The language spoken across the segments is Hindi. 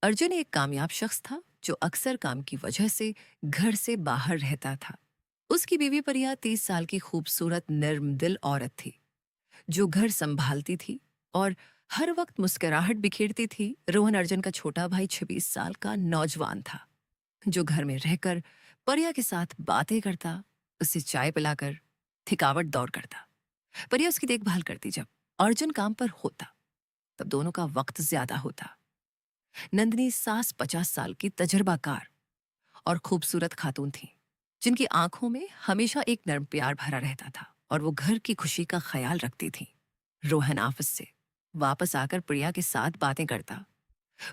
अर्जुन एक कामयाब शख्स था जो अक्सर काम की वजह से घर से बाहर रहता था। उसकी बीवी परिया 30 साल की खूबसूरत नर्म दिल औरत थी जो घर संभालती थी और हर वक्त मुस्कुराहट बिखेरती थी। रोहन अर्जुन का छोटा भाई 26 साल का नौजवान था जो घर में रहकर परिया के साथ बातें करता, उसे चाय पिलाकर थकावट दूर करता। परिया उसकी देखभाल करती। जब अर्जुन काम पर होता तब दोनों का वक्त ज्यादा होता। नंदिनी सास 50 साल की तजर्बाकार और खूबसूरत खातून थी जिनकी आंखों में हमेशा एक नर्म प्यार भरा रहता था और वो घर की खुशी का ख्याल रखती थी। रोहन ऑफिस से वापस आकर प्रिया के साथ बातें करता।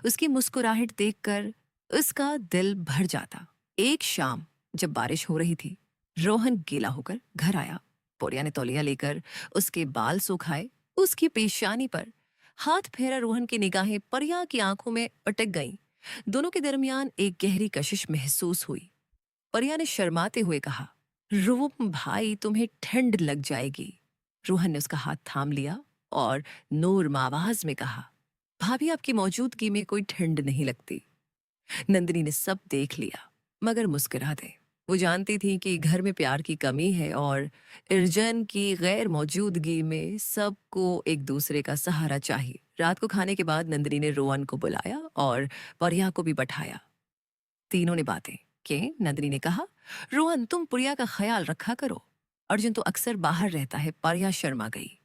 उसकी मुस्कुराहट देखकर उसका दिल भर जाता। एक शाम जब बारिश हो रही थी, रोहन गीला होकर घर आया। प्रिया ने तौलिया लेकर उसके बाल सुखाए। उसकी पेशानी पर हाथ फेरा। रोहन की निगाहें प्रिया की आंखों में अटक गईं। दोनों के दरमियान एक गहरी कशिश महसूस हुई। परिया ने शर्माते हुए कहा, रूप भाई तुम्हें ठंड लग जाएगी। रोहन ने उसका हाथ थाम लिया और नूर आवाज में कहा, भाभी आपकी मौजूदगी में कोई ठंड नहीं लगती। नंदिनी ने सब देख लिया मगर मुस्कुरा दे। वो जानती थी कि घर में प्यार की कमी है और अर्जुन की गैर मौजूदगी में सबको एक दूसरे का सहारा चाहिए। रात को खाने के बाद नंदिनी ने रोहन को बुलाया और परिया को भी बैठाया। तीनों ने बातें की। नंदिनी ने कहा, रोहन तुम प्रिया का ख्याल रखा करो, अर्जुन तो अक्सर बाहर रहता है। परिया शर्मा गई।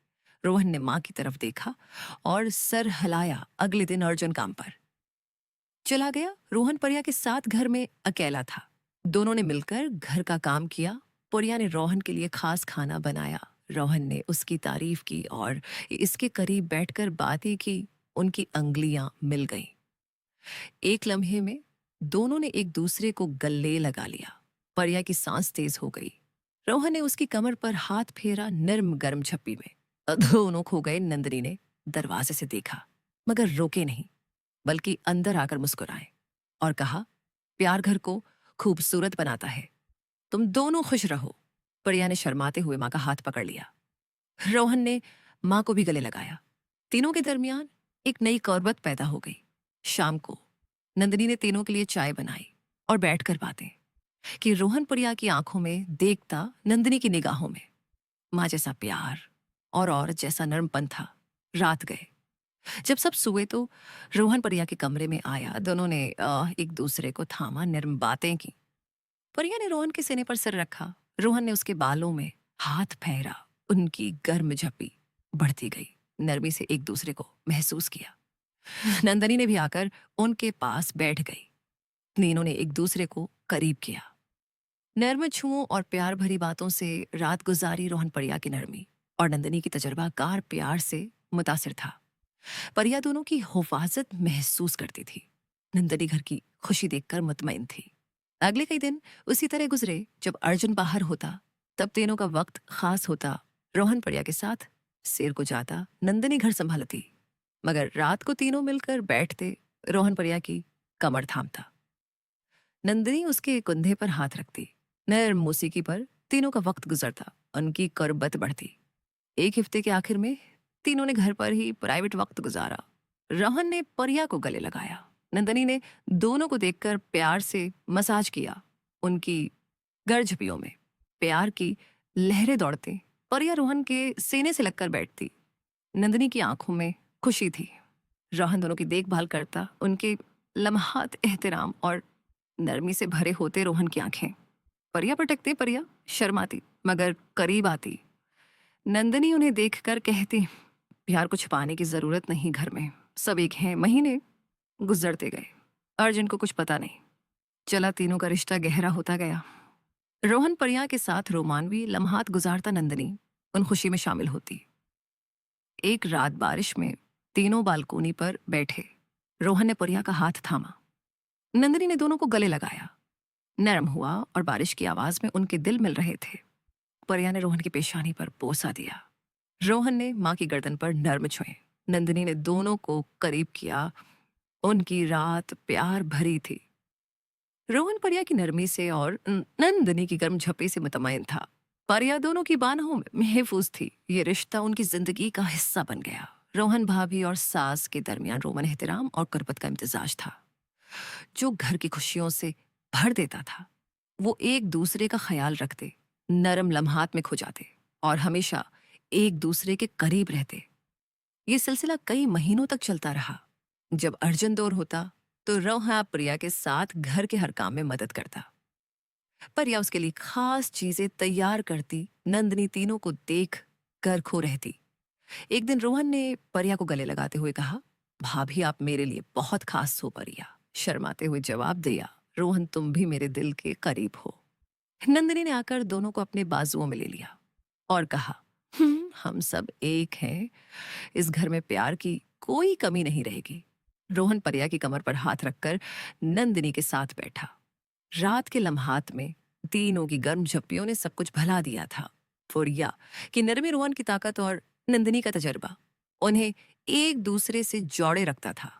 रोहन ने माँ की तरफ देखा और सर हिलाया। अगले दिन अर्जुन काम पर चला गया। रोहन परिया के साथ घर में अकेला था। दोनों ने मिलकर घर का काम किया। परिया ने रोहन के लिए खास खाना बनाया। रोहन ने उसकी तारीफ की और इसके करीब बैठकर बातें की। उनकी अंगुलियां मिल गईं। एक लम्हे में दोनों ने एक दूसरे को गले लगा लिया। परिया की सांस तेज हो गई। रोहन ने उसकी कमर पर हाथ फेरा। नर्म गर्म झप्पी में दोनों खो गए। नंदिनी ने दरवाजे से देखा मगर रोके नहीं, बल्कि अंदर आकर मुस्कुराए और कहा, प्यार घर को खूबसूरत बनाता है, तुम दोनों खुश रहो। परिया ने शर्माते हुए माँ का हाथ पकड़ लिया। रोहन ने माँ को भी गले लगाया। तीनों के दरमियान एक नई कौरबत पैदा हो गई। शाम को नंदिनी ने तीनों के लिए चाय बनाई और बैठकर बातें कि रोहन परिया की आंखों में देखता, नंदिनी की निगाहों में माँ जैसा प्यार और औरत जैसा नरमपन था। रात गए। जब सब सोए तो रोहन परिया के कमरे में आया। दोनों ने एक दूसरे को थामा, नर्म बातें की। परिया ने रोहन के सीने पर सिर रखा। रोहन ने उसके बालों में हाथ फेरा। उनकी गर्म झपी बढ़ती गई। नरमी से एक दूसरे को महसूस किया। नंदनी ने भी आकर उनके पास बैठ गई। तीनों ने एक दूसरे को करीब किया। नर्म छुओं और प्यार भरी बातों से रात गुजारी। रोहन परिया की नरमी और नंदनी की तजर्बाकार प्यार से मुतासिर था। परिया दोनों की हिफाजत महसूस करती थी। नंदनी घर की खुशी देखकर मुतमईन थी। अगले कई दिन उसी तरह गुजरे। जब अर्जुन बाहर होता तब तीनों का वक्त खास होता। रोहन परिया के साथ शेर को जाता, नंदनी घर संभालती। मगर रात को तीनों मिलकर बैठते। रोहन परिया की कमर थामता, नंदिनी उसके कंधे पर हाथ रखती। नर्म मौसीकी पर तीनों का वक्त गुजरता। उनकी कुर्बत बढ़ती। एक हफ्ते के आखिर में तीनों ने घर पर ही प्राइवेट वक्त गुजारा। रोहन ने परिया को गले लगाया। नंदनी ने दोनों को देखकर प्यार से मसाज किया। उनकी गर्जपियों में प्यार की लहरें दौड़ती। परिया रोहन के सीने से लगकर बैठती। नंदनी की आंखों में खुशी थी। रोहन दोनों की देखभाल करता। उनके लम्हात एहतराम और नरमी से भरे होते रोहन की आंखें। परिया पटकते। परिया शर्माती मगर करीब आती। नंदनी उन्हें देखकर कहती, प्यार को छुपाने की जरूरत नहीं, घर में सब एक हैं। महीने गुजरते गए। अर्जुन को कुछ पता नहीं चला। तीनों का रिश्ता गहरा होता गया। रोहन परिया के साथ रोमानवी लम्हात गुजारता। नंदनी उन खुशी में शामिल होती। एक रात बारिश में तीनों बालकोनी पर बैठे। रोहन ने परिया का हाथ थामा। नंदनी ने दोनों को गले लगाया। नरम हुआ और बारिश की आवाज में उनके दिल मिल रहे थे। परिया ने रोहन की पेशानी पर बोसा दिया। रोहन ने माँ की गर्दन पर नर्म छुए। नंदिनी ने दोनों को करीब किया। उनकी रात प्यार भरी थी। रोहन परिया की नरमी से और नंदिनी की गर्म झपे से मुतमईन था। परिया दोनों की बाहों में महफूज थी। ये रिश्ता उनकी जिंदगी का हिस्सा बन गया। रोहन भाभी और सास के दरमियान रोमन एहतराम और कुर्बत का इम्तिजाज था। जो घर की खुशियों से भर देता था। वो एक दूसरे का ख्याल रखते, नरम लम्हात में खो जाते और हमेशा एक दूसरे के करीब रहते। ये सिलसिला कई महीनों तक चलता रहा। जब अर्जुन दौर होता तो रोहा प्रिया के साथ घर के हर काम में मदद करता। प्रिया उसके लिए खास चीजें तैयार करती। नंदिनी तीनों को देख कर खो रहती। एक दिन रोहन ने प्रिया को गले लगाते हुए कहा, भाभी आप मेरे लिए बहुत खास हो प्रिया। शर्माते हुए जवाब दिया, रोहन तुम भी मेरे दिल के करीब हो। नंदिनी ने आकर दोनों को अपने बाजुओं में ले लिया और कहा, हम सब एक हैं। इस घर में प्यार की कोई कमी नहीं रहेगी। रोहन प्रिया की कमर पर हाथ रखकर नंदिनी के साथ बैठा। रात के लम्हात में तीनों की गर्म झप्पियों ने सब कुछ भला दिया था। प्रिया कि नरमी रोहन की ताकत और नंदिनी का तजर्बा उन्हें एक दूसरे से जोड़े रखता था।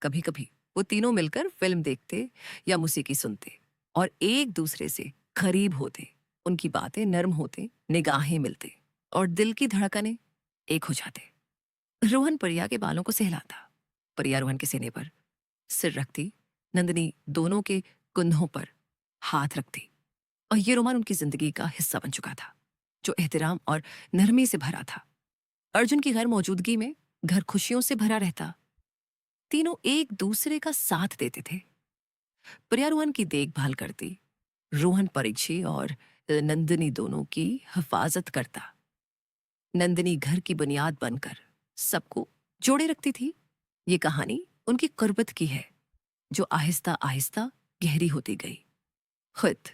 कभी कभी वो तीनों मिलकर फिल्म देखते या मौसीकी सुनते और एक दूसरे से करीब होते। उनकी बातें नर्म होते, निगाहें मिलते और दिल की धड़कनें एक हो जाते। रोहन प्रिया के बालों को सहलाता, प्रिया रोहन के सीने पर सिर रखती, नंदिनी दोनों के कंधों पर हाथ रखती। और ये रोमान उनकी जिंदगी का हिस्सा बन चुका था, जो एहतराम और नरमी से भरा था। अर्जुन की गैर मौजूदगी में घर खुशियों से भरा रहता। तीनों एक दूसरे का साथ देते थे। प्रिया रोहन की देखभाल करती, रोहन परीक्षी और नंदिनी दोनों की हिफाजत करता। नंदिनी घर की बुनियाद बनकर सबको जोड़े रखती थी। ये कहानी उनकी कुर्बत की है, जो आहिस्ता आहिस्ता गहरी होती गई। खुद